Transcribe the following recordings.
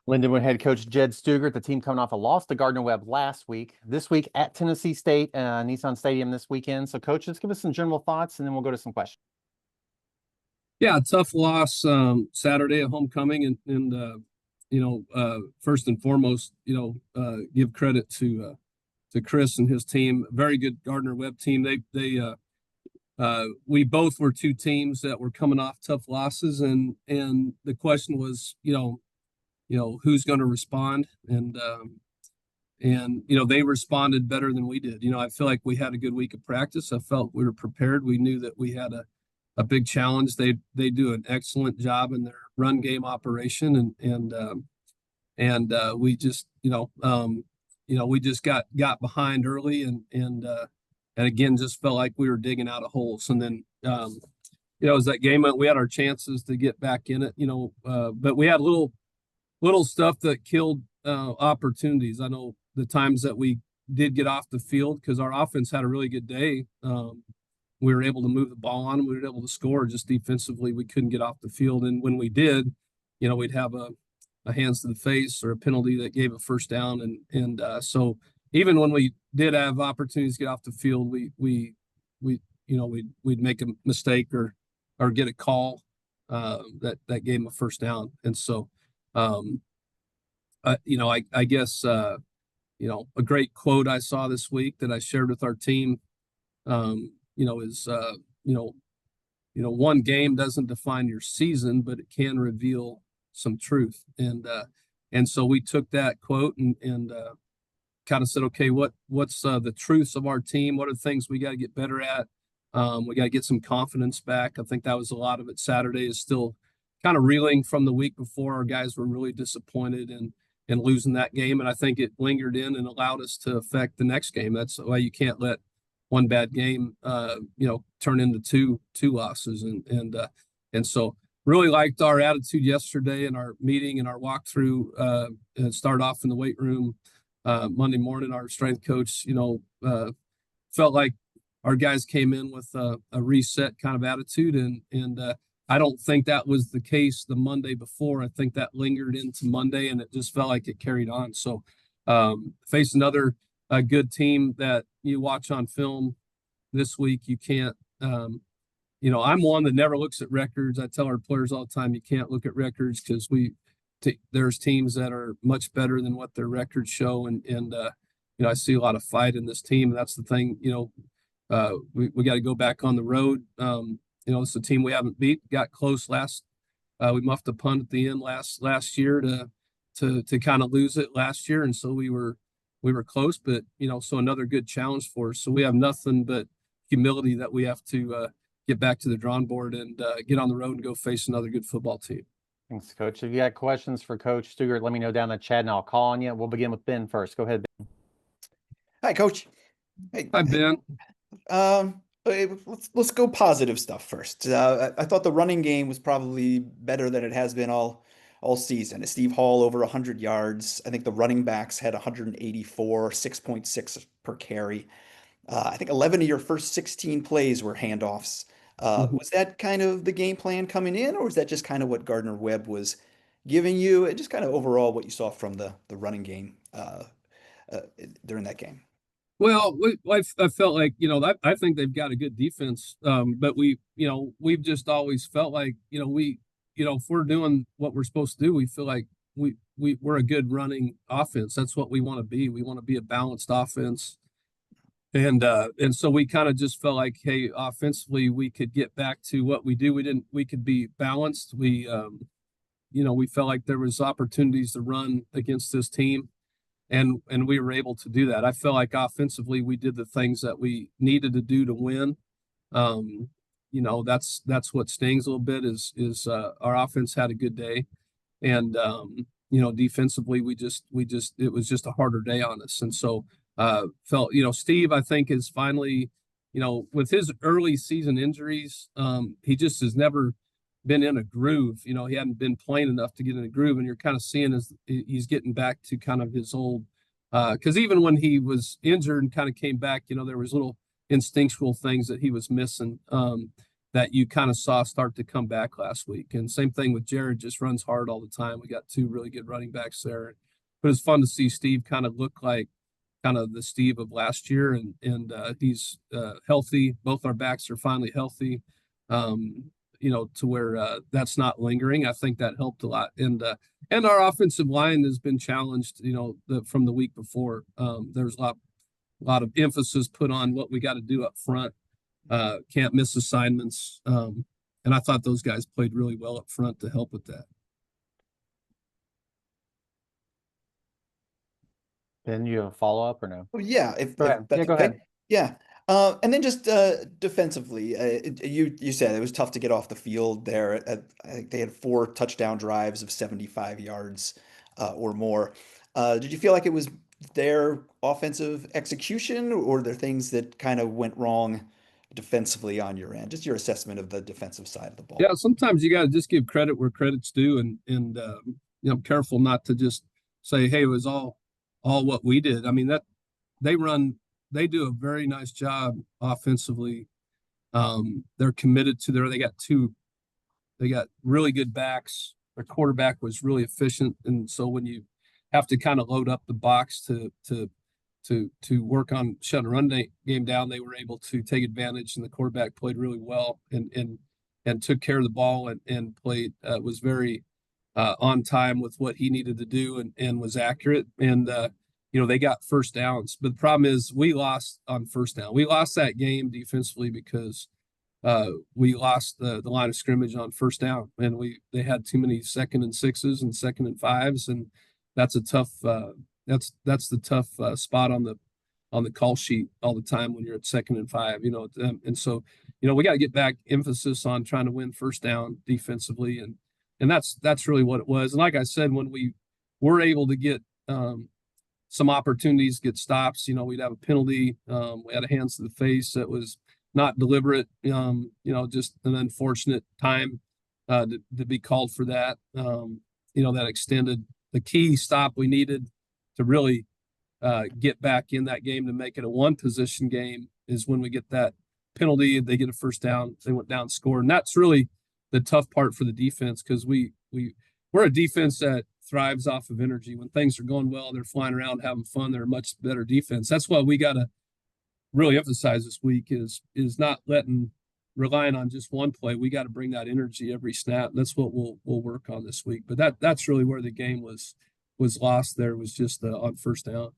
Lindenwood head coach Jed Stugart, the team coming off a loss to Gardner-Webb last week. This week at Tennessee State, Nissan Stadium this weekend. So, coach, just give us some general thoughts, and then we'll go to some questions. Yeah, tough loss Saturday at homecoming, and first and foremost, give credit to Chris and his team. Very good Gardner-Webb team. We both were two teams that were coming off tough losses, and the question was, who's going to respond, and they responded better than we did. I feel like we had a good week of practice. I felt we were prepared. We knew that we had a big challenge. They do an excellent job in their run game operation, and we just we just got behind early, and again just felt like we were digging out of holes. And then as that game went, we had our chances to get back in it, but we had little stuff that killed opportunities. I know the times that we did get off the field, because our offense had a really good day. We were able to move the ball on them. We were able to score. Just defensively, we couldn't get off the field. And when we did, we'd have a hands to the face or a penalty that gave a first down. So even when we did have opportunities to get off the field, we'd make a mistake or get a call that gave them a first down. And so, I guess a great quote I saw this week that I shared with our team, is one game doesn't define your season, but it can reveal some truth. And so we took that quote and kind of said, okay, what's the truths of our team? What are the things we got to get better at? We got to get some confidence back. I think that was a lot of it. Saturday is still kind of reeling from the week before. Our guys were really disappointed in losing that game, and I think it lingered in and allowed us to affect the next game. That's why you can't let one bad game turn into two losses. And so really liked our attitude yesterday in our meeting and our walkthrough, and start off in the weight room Monday morning. Our strength coach felt like our guys came in with a reset kind of attitude, and I don't think that was the case the Monday before. I think that lingered into Monday, and it just felt like it carried on. So face another good team that you watch on film this week. You can't, I'm one that never looks at records. I tell our players all the time, you can't look at records, because there's teams that are much better than what their records show. And I see a lot of fight in this team. That's the thing, we got to go back on the road. It's a team we haven't beat. Got close last. We muffed a punt at the end last year to kind of lose it last year, and so we were close. But so another good challenge for us. So we have nothing but humility that we have to get back to the drawing board and get on the road and go face another good football team. Thanks, Coach. If you got questions for Coach Stugart, let me know down in the chat, and I'll call on you. We'll begin with Ben first. Go ahead, Ben. Hi, Coach. Hey, Hi, Ben. Let's go positive stuff first. I thought the running game was probably better than it has been all season. Steve Hall over 100 yards. I think the running backs had 184, 6.6 per carry. I think 11 of your first 16 plays were handoffs. Was that kind of the game plan coming in, or was that just kind of what Gardner-Webb was giving you, and just kind of overall what you saw from the running game during that game? Well, I felt like, I think they've got a good defense, but we've just always felt like, if we're doing what we're supposed to do, we feel like we're a good running offense. That's what we want to be. We want to be a balanced offense. And so we kind of just felt like, hey, offensively, we could get back to what we do. We could be balanced. We felt like there was opportunities to run against this team. And we were able to do that. I felt like offensively we did the things that we needed to do to win. That's what stings a little bit is our offense had a good day, and defensively it was just a harder day on us. And so felt Steve, I think, is finally, with his early season injuries, he just has never been in a groove. He hadn't been playing enough to get in a groove, and you're kind of seeing as he's getting back to kind of his old, because even when he was injured and kind of came back, there was little instinctual things that he was missing. that you kind of saw start to come back last week. And same thing with Jared, just runs hard all the time. We got two really good running backs there. But it's fun to see Steve kind of look like kind of the Steve of last year, and he's healthy. Both our backs are finally healthy, to where that's not lingering. I think that helped a lot. And our offensive line has been challenged, from the week before. There's a lot of emphasis put on what we got to do up front. Can't miss assignments. And I thought those guys played really well up front to help with that. Ben, you have a follow-up or no? Oh, yeah, if Go ahead. that's Yeah, go okay. ahead. Yeah. And then just defensively, you said it was tough to get off the field there. I think they had 4 touchdown drives of 75 yards or more. Did you feel like it was their offensive execution, or were there things that kind of went wrong defensively on your end? Just your assessment of the defensive side of the ball. Yeah, sometimes you got to just give credit where credit's due, and careful not to just say, "Hey, it was all what we did." I mean, that they do a very nice job offensively. They're committed to they got really good backs. Their quarterback was really efficient, and so when you have to kind of load up the box to work on shutting a run game down, they were able to take advantage, and the quarterback played really well and took care of the ball and played was very on time with what he needed to do and was accurate. And they got first downs, but the problem is we lost on first down. We lost that game defensively because we lost the line of scrimmage on first down, and they had too many 2nd and 6s and 2nd and 5s, and that's a tough that's the tough spot on the call sheet all the time when you're at 2nd and 5. And so we got to get back emphasis on trying to win first down defensively, and that's really what it was. And like I said, when we were able to get some opportunities, get stops, we'd have a penalty. We had a hands to the face that was not deliberate, just an unfortunate time to be called for that. That extended the key stop we needed to really get back in that game to make it a one-position game is when we get that penalty, they get a first down, they went down and scored. And that's really the tough part for the defense, because we're a defense that thrives off of energy. When things are going well, they're flying around having fun. They're a much better defense. That's why we got to really emphasize this week is not relying on just one play. We got to bring that energy every snap. That's what we'll work on this week. But that's really where the game was lost. There was just on first down.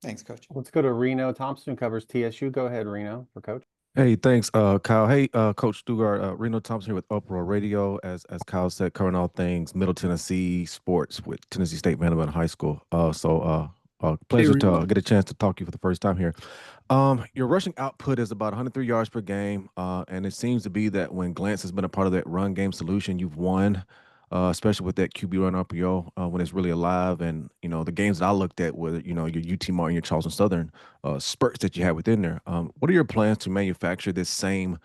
Thanks, Coach. Let's go to Reno Thompson, who covers TSU. Go ahead, Reno, for Coach. Hey, thanks, Kyle. Hey, Coach Stugart, Reno Thompson here with Uproar Radio. As Kyle said, covering all things Middle Tennessee sports with Tennessee State Vanderbilt High School. Pleasure to get a chance to talk to you for the first time here. Your rushing output is about 103 yards per game, and it seems to be that when Glance has been a part of that run game solution, you've won, especially with that QB run RPO when it's really alive. And the games that I looked at were your UT Martin, your Charleston Southern spurts that you had within there. What are your plans to manufacture this same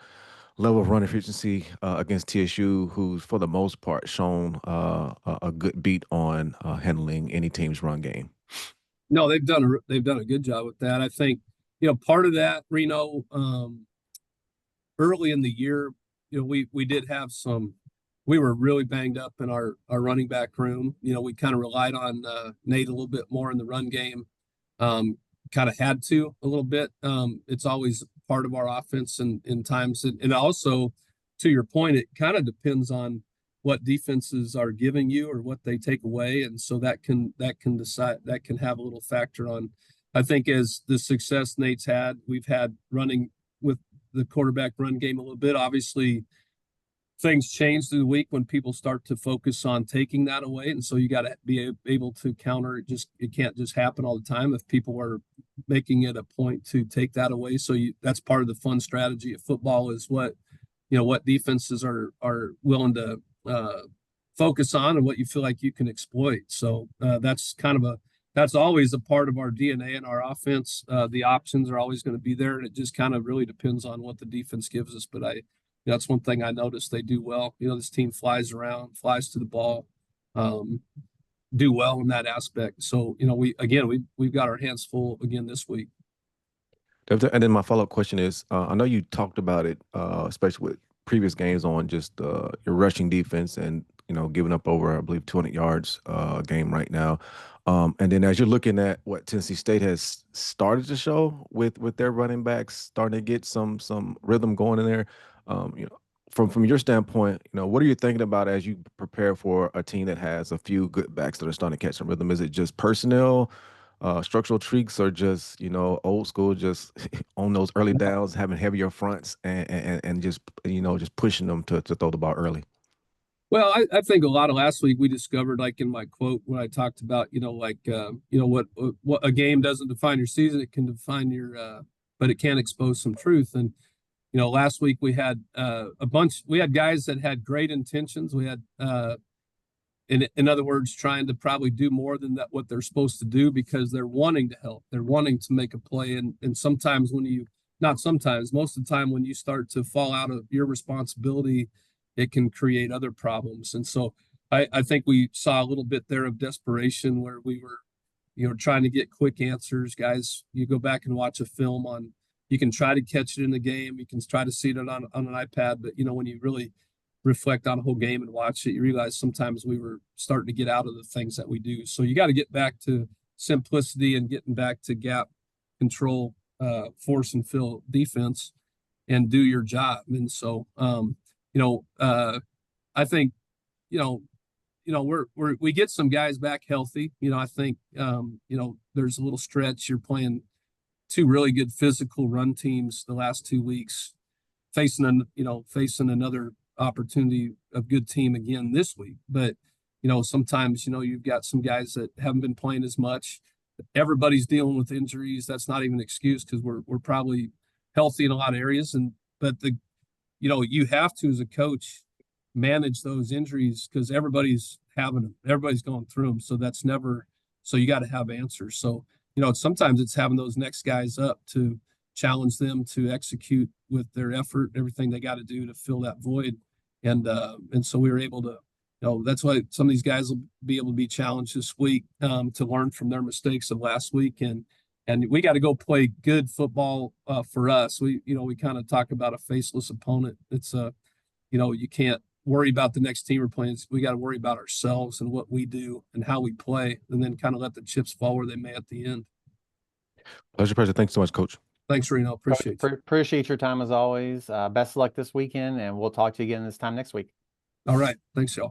level of run efficiency against TSU, who's for the most part shown a good beat on handling any team's run game? No, they've done a good job with that. I think part of that, Reno, early in the year, we did have we were really banged up in our running back room. We kind of relied on Nate a little bit more in the run game. Kind of had to a little bit. It's always part of our offense in times. And also, to your point, it kind of depends on what defenses are giving you or what they take away. And so that can have a little factor on, I think, as the success Nate's had, we've had running with the quarterback run game a little bit. Obviously, things change through the week when people start to focus on taking that away. And so you got to be able to counter it. It can't just happen all the time if people are making it a point to take that away. So that's part of the fun strategy of football is what defenses are willing to focus on and what you feel like you can exploit. So that's always a part of our DNA and our offense. The options are always going to be there, and it just kind of really depends on what the defense gives us. But that's one thing I noticed they do well. This team flies around, flies to the ball, do well in that aspect. So we've got our hands full again this week. And then my follow-up question is, I know you talked about it, especially with previous games on just your rushing defense and, giving up over, I believe, 200 yards a game right now. And then as you're looking at what Tennessee State has started to show with their running backs starting to get some rhythm going in there, from your standpoint, what are you thinking about as you prepare for a team that has a few good backs that are starting to catch some rhythm? Is it just personnel, structural tweaks, or just old school, just on those early downs, having heavier fronts and just just pushing them to throw the ball early? Well, I think a lot of last week we discovered, like in my quote when I talked about, what a game doesn't define your season, it can define your, but it can expose some truth. And last week we had we had guys that had great intentions. We had, in other words, trying to probably do more than that what they're supposed to do because they're wanting to help, they're wanting to make a play. And sometimes not sometimes, most of the time when you start to fall out of your responsibility, it can create other problems. And so I think we saw a little bit there of desperation where we were, trying to get quick answers. Guys, you go back and watch a film on, you can try to catch it in the game, you can try to see it on an iPad, but when you really reflect on a whole game and watch it, you realize sometimes we were starting to get out of the things that we do. So you got to get back to simplicity and getting back to gap control, force and fill defense and do your job. And so, I think, we get some guys back healthy. I think, there's a little stretch. You're playing two really good physical run teams the last 2 weeks, facing another opportunity of good team again this week. But, sometimes, you've got some guys that haven't been playing as much. Everybody's dealing with injuries. That's not even an excuse because we're probably healthy in a lot of areas. But you have to, as a coach, manage those injuries because everybody's having them. Everybody's going through them. So you got to have answers. So, sometimes it's having those next guys up to challenge them to execute with their effort, everything they got to do to fill that void. And so we were able to, that's why some of these guys will be able to be challenged this week to learn from their mistakes of last week. And we got to go play good football for us. We kind of talk about a faceless opponent. It's you can't worry about the next team we're playing. We got to worry about ourselves and what we do and how we play, and then kind of let the chips fall where they may at the end. Pleasure. Thanks so much, Coach. Thanks, Reno. Appreciate you. Appreciate your time as always. Best of luck this weekend, and we'll talk to you again this time next week. All right. Thanks, y'all.